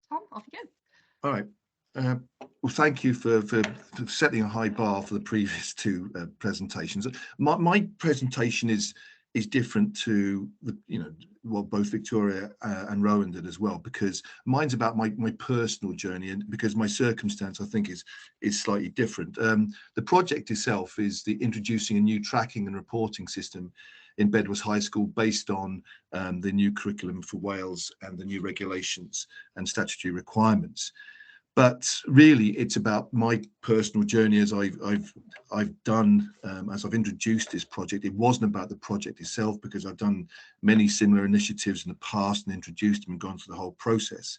Tom, off you go. All right. Well, thank you for setting a high bar for the previous two presentations. My presentation is different to the what both Victoria and Rowan did as well, because mine's about my personal journey, and because my circumstance I think is slightly different. The project itself is the introducing a new tracking and reporting system in Bedwas High School based on the new curriculum for Wales and the new regulations and statutory requirements. But really, it's about my personal journey as I've done as I've introduced this project. It wasn't about the project itself, because I've done many similar initiatives in the past and introduced them and gone through the whole process.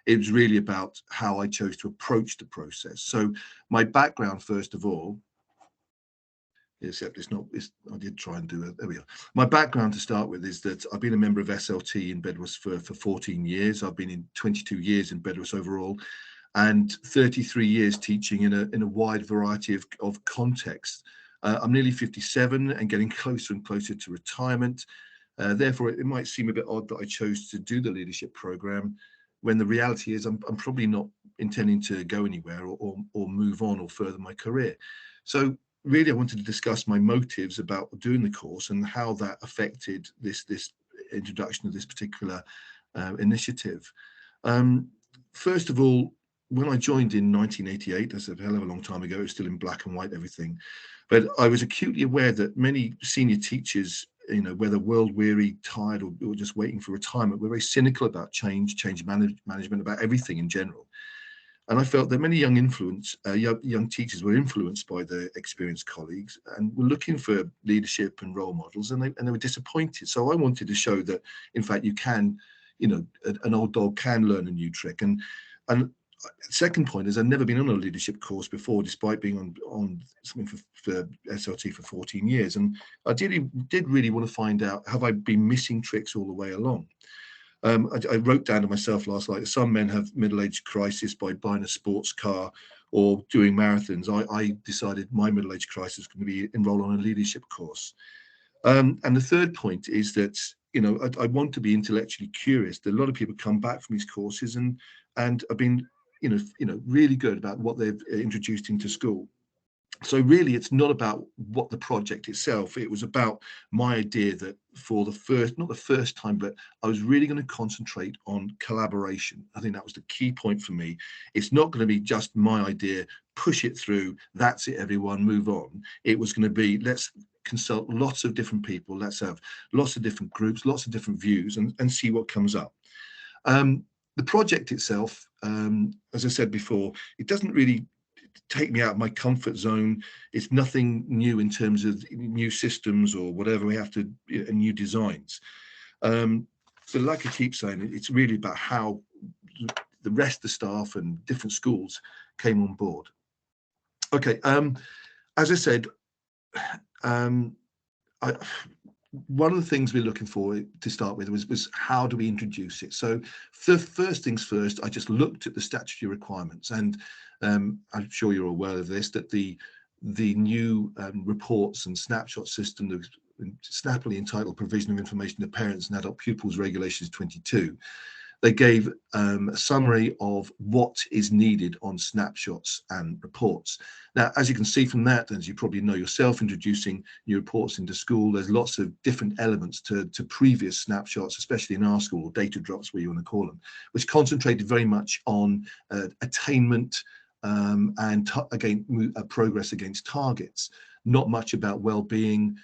It was really about how I chose to approach the process. So my background, first of all, except it's not, I did try and do it. There we are. My background to start with is that I've been a member of SLT in Bedwas for 14 years. I've been in 22 years in Bedwas overall, and 33 years teaching in a wide variety of contexts. I'm nearly 57 and getting closer and closer to retirement. Therefore, it might seem a bit odd that I chose to do the leadership program, when the reality is I'm probably not intending to go anywhere or move on or further my career. So really, I wanted to discuss my motives about doing the course and how that affected this introduction of this particular initiative. Um, First of all, when I joined in 1988, that's a hell of a long time ago, it was still in black and white, everything. But I was acutely aware that many senior teachers, whether world weary, tired, or just waiting for retirement, were very cynical about change management, about everything in general. And I felt that many young teachers were influenced by their experienced colleagues and were looking for leadership and role models, and they were disappointed. So I wanted to show that, in fact, you can, an old dog can learn a new trick. And second point is, I've never been on a leadership course before, despite being on something for SLT for 14 years. And I did really want to find out, have I been missing tricks all the way along? I wrote down to myself last night, some men have middle-age crisis by buying a sports car or doing marathons. I decided my middle-age crisis was going to be enroll on a leadership course. And the third point is that, I want to be intellectually curious. A lot of people come back from these courses and have been, really good about what they've introduced into school. So really, it's not about what the project itself. It was about my idea that for the first, not the first time, but I was really going to concentrate on collaboration. I think that was the key point for me. It's not going to be just my idea, push it through, that's it, everyone, move on. It was going to be, let's consult lots of different people, let's have lots of different groups, lots of different views, and see what comes up. The project itself, as I said before, it doesn't really take me out of my comfort zone. It's nothing new in terms of new systems or whatever we have to, new designs. Um, but like I keep saying, it's really about how the rest of the staff and different schools came on board. Okay, as I said, um, I, one of the things we're looking for to start with was how do we introduce it? So the first things first, I just looked at the statutory requirements, and I'm sure you're aware of this, that the new reports and snapshot system, the snappily entitled Provision of Information to Parents and Adult Pupils Regulations 22, they gave a summary of what is needed on snapshots and reports. Now, as you can see from that, as you probably know yourself, introducing new reports into school, there's lots of different elements to previous snapshots, especially in our school, or data drops, where you want to call them, which concentrated very much on attainment and again, progress against targets, not much about well-being,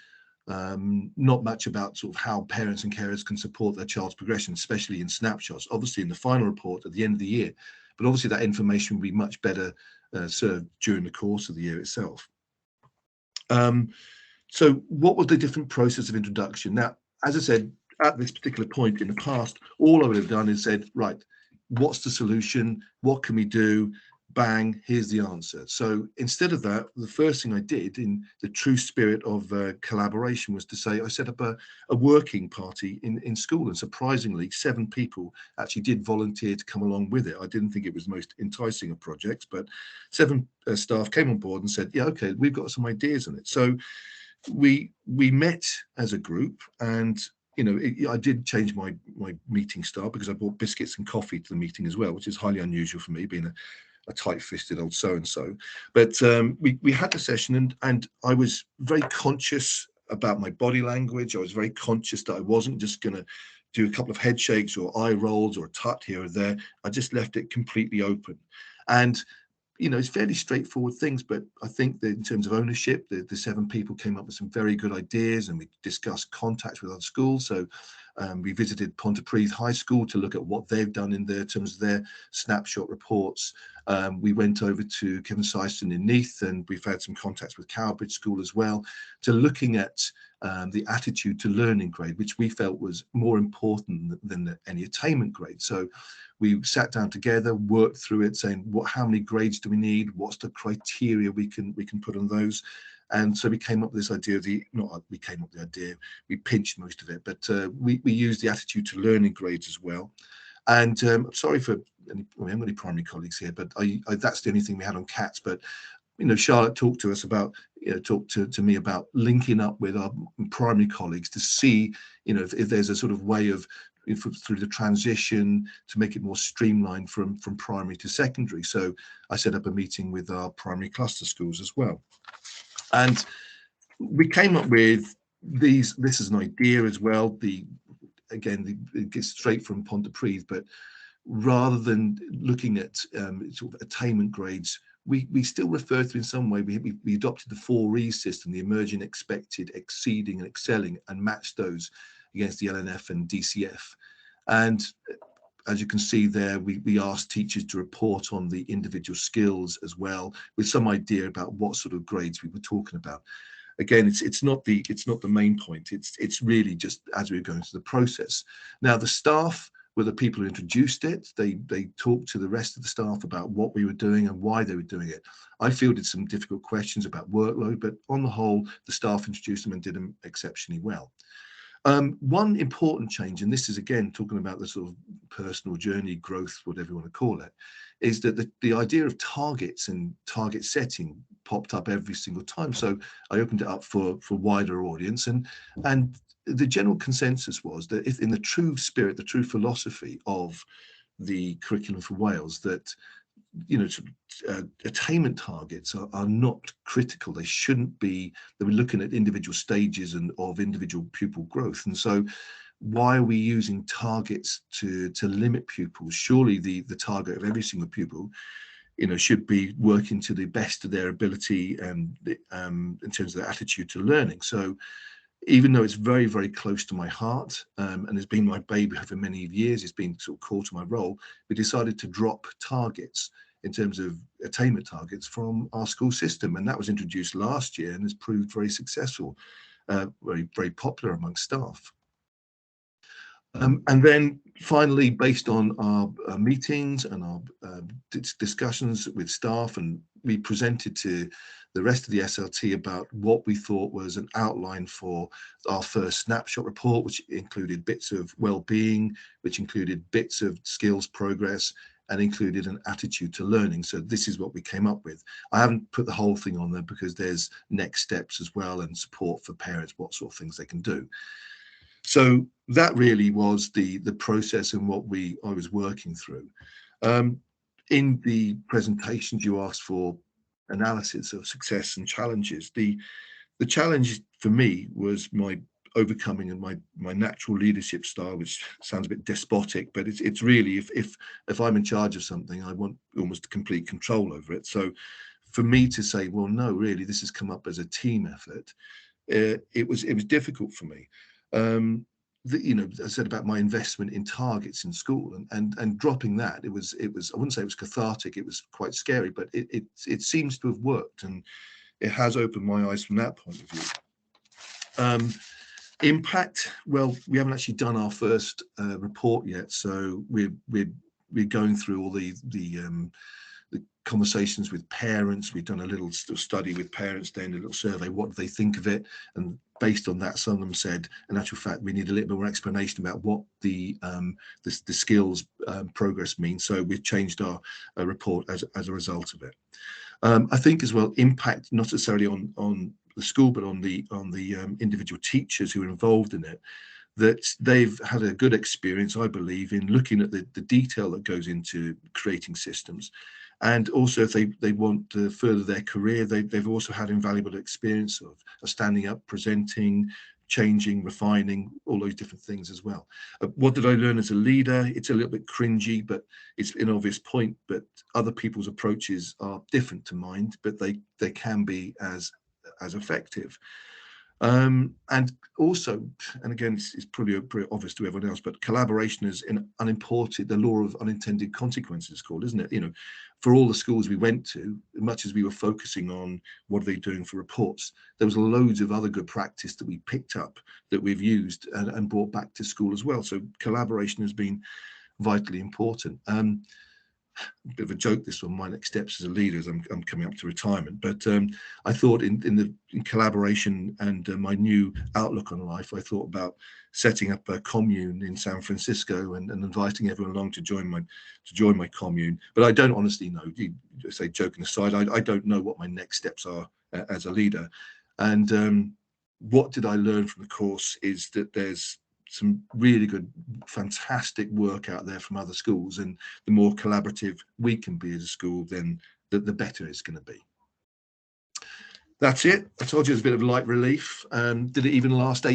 not much about sort of how parents and carers can support their child's progression, especially in snapshots, obviously in the final report at the end of the year. But obviously that information will be much better served during the course of the year itself. So what was the different process of introduction? Now, as I said, at this particular point in the past, all I would have done is said, right, what's the solution? What can we do? Bang, here's the answer. So instead of that, the first thing I did in the true spirit of collaboration was to say, I set up a working party in school, and surprisingly, 7 people actually did volunteer to come along with it. I didn't think it was the most enticing of projects, but 7 staff came on board and said, yeah, okay, we've got some ideas on it. So we met as a group, and I did change my meeting style because I brought biscuits and coffee to the meeting as well, which is highly unusual for me, being a tight-fisted old so-and-so. But we had the session, and I was very conscious about my body language. I was very conscious that I wasn't just going to do a couple of head shakes or eye rolls or a tut here or there. I just left it completely open. And it's fairly straightforward things, but I think that in terms of ownership, the 7 people came up with some very good ideas, and we discussed contacts with other schools. So we visited Pontypridd High School to look at what they've done in their terms of their snapshot reports. We went over to Kevin Syston in Neath, and we've had some contacts with Cowbridge School as well, to looking at the attitude to learning grade, which we felt was more important than any attainment grade. So we sat down together, worked through it, saying how many grades do we need, what's the criteria we can put on those. And so we came up with this idea we pinched most of it, but we used the attitude to learning grades as well. And I'm sorry for we haven't got any primary colleagues here, but that's the only thing we had on cats. But Charlotte talked to us about, talked to me about linking up with our primary colleagues to see, if there's a sort of way of through the transition to make it more streamlined from primary to secondary. So I set up a meeting with our primary cluster schools as well, and we came up with this is an idea as well. It gets straight from Pontypridd, but rather than looking at sort of attainment grades, we still refer to in some way, we adopted the 4E system, the emerging, expected, exceeding, and excelling, and matched those against the LNF and DCF. And as you can see there, we asked teachers to report on the individual skills as well, with some idea about what sort of grades we were talking about. Again, it's not the main point. It's really just as we were going through the process. Now, the staff were the people who introduced it. They talked to the rest of the staff about what we were doing and why they were doing it. I fielded some difficult questions about workload, but on the whole, the staff introduced them and did them exceptionally well. One important change, and this is again talking about the sort of personal journey, growth, whatever you want to call it, is that the idea of targets and target setting popped up every single time. So I opened it up for wider audience, and the general consensus was that if in the true spirit, the true philosophy of the curriculum for Wales, that attainment targets are not critical. They shouldn't be. They were looking at individual stages and of individual pupil growth. And so why are we using targets to limit pupils? Surely the target of every single pupil should be working to the best of their ability and in terms of their attitude to learning. So even though it's very, very close to my heart, and has been my baby for many years, it's been sort of core to my role, we decided to drop targets in terms of attainment targets from our school system. And that was introduced last year and has proved very successful, very, very popular amongst staff. And then finally, based on our meetings and our discussions with staff, and we presented to the rest of the SLT about what we thought was an outline for our first snapshot report, which included bits of well-being, which included bits of skills progress, and included an attitude to learning. So this is what we came up with. I haven't put the whole thing on there because there's next steps as well and support for parents, what sort of things they can do. So that really was the process and what I was working through. In the presentations, you asked for analysis of success and challenges. The challenge for me was my overcoming and my natural leadership style, which sounds a bit despotic, but it's really if I'm in charge of something, I want almost complete control over it. So for me to say, well, no, really, this has come up as a team effort, it was difficult for me. I said about my investment in targets in school and dropping that, it was I wouldn't say it was cathartic, it was quite scary, but it seems to have worked, and it has opened my eyes from that point of view. Impact, well, we haven't actually done our first report yet, so we're going through all the conversations with parents. We've done a little study with parents, then a little survey, what do they think of it? And based on that, some of them said, in actual fact, we need a little bit more explanation about what the skills progress means. So we've changed our report as a result of it. I think as well, impact not necessarily on the school, but on the individual teachers who are involved in it. that they've had a good experience, I believe, in looking at the detail that goes into creating systems. And also, if they want to further their career, they've also had invaluable experience of standing up, presenting, changing, refining, all those different things as well. What did I learn as a leader? It's a little bit cringy, but it's an obvious point. But other people's approaches are different to mine, but they can be as effective. And also, and again, it's probably pretty obvious to everyone else, but collaboration is unimported. The law of unintended consequences is called, isn't it? You know, for all the schools we went to, much as we were focusing on what are they doing for reports, there was loads of other good practice that we picked up that we've used and brought back to school as well. So collaboration has been vitally important. Bit of a joke this one, my next steps as a leader as I'm coming up to retirement, but I thought in collaboration and my new outlook on life, I thought about setting up a commune in San Francisco and inviting everyone along to join my commune. But I don't honestly know, say joking aside, I don't know what my next steps are as a leader. And what did I learn from the course is that there's some really good, fantastic work out there from other schools, and the more collaborative we can be as a school, then the better it's going to be. That's it. I told you it was a bit of light relief. Did it even last 8